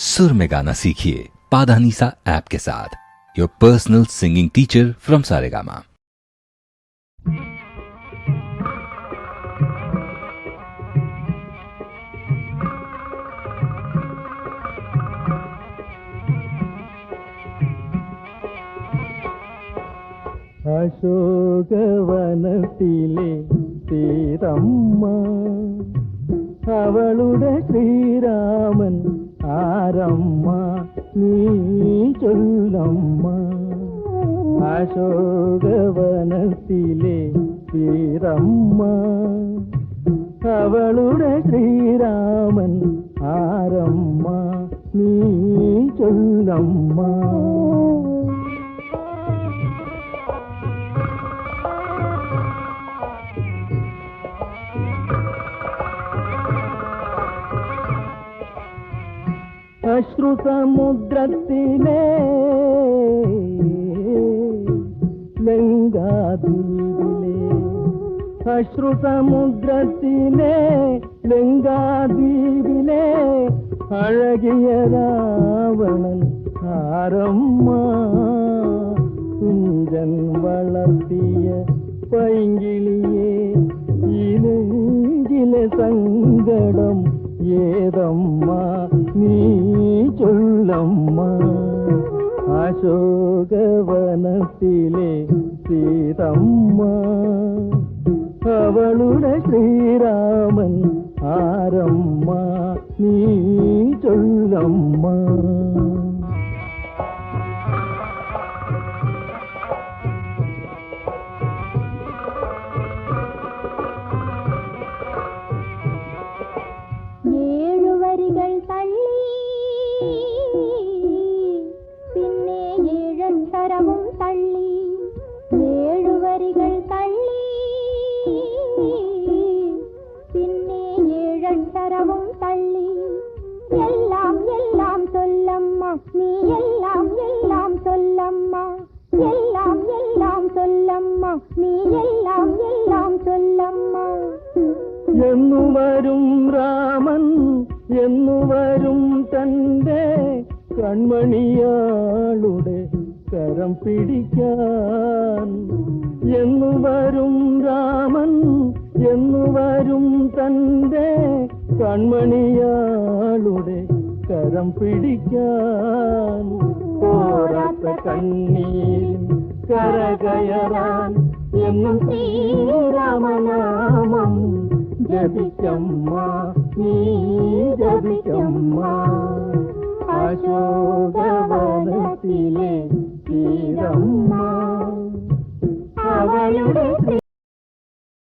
सुर में गाना सीखिए पाधानीसा ऐप के साथ। Your personal singing teacher from Saregama. അശോകവനത്തിലെ സീതമ്മ അവളുടെ ശ്രീരാമൻ ആരമ്മ നീ ചൊല്ലമ്മ. അശോകവനത്തിലെ സീതമ്മ അവളുടെ ശ്രീരാമൻ ആരമ്മ നീ ചൊല്ലമ്മ. അശ്രുസമുദ്രത്തിലെ ലങ്കാദ്വീപിലെ അശ്രുസമുദ്രത്തിലെ ലങ്കാദ്വീപിലെ അഴകിയ രാവണൻ ആരമ്മ കുഞ്ചൻ വളർത്തിയ പൈങ്കിളിയെ ഈ നെഞ്ചിലെ സങ്കടം ഏതമ്മ നീ ചൊല്ലമ്മ. അശോകവനത്തിലെ സീതമ്മ അവളുടെ ശ്രീരാമൻ ആരമ്മ നീ ചൊല്ലമ്മ. തള്ളി പിന്നെ ഏഴക്ഷരവും തള്ളി, ഏഴുവരികൾ തള്ളി പിന്നെ ഏഴക്ഷരവും തള്ളി. എല്ലാം എല്ലാം ചൊല്ലമ്മ നീ എല്ലാം എല്ലാം ചൊല്ലമ്മ, എല്ലാം എല്ലാം ചൊല്ലമ്മ നീ എല്ലാം എല്ലാം ചൊല്ലമ്മ. എന്നു വരും രാമൻ എന്നു വരും തന്റെ കൺമണിയാളുടെ കരം പിടിക്കാൻ. എന്നു വരും രാമൻ എന്നു വരും തന്റെ കൺമണിയാളുടെ കരം പിടിക്കാൻ. പോരാത്ത കണ്ണീരിൻ കരകയറാൻ എന്നും ശ്രീരാമനാമം ജപിക്കമ്മ നീ ജപിക്കമ്മ. അശോകവനത്തിലെ സീതമ്മ അവളുടെ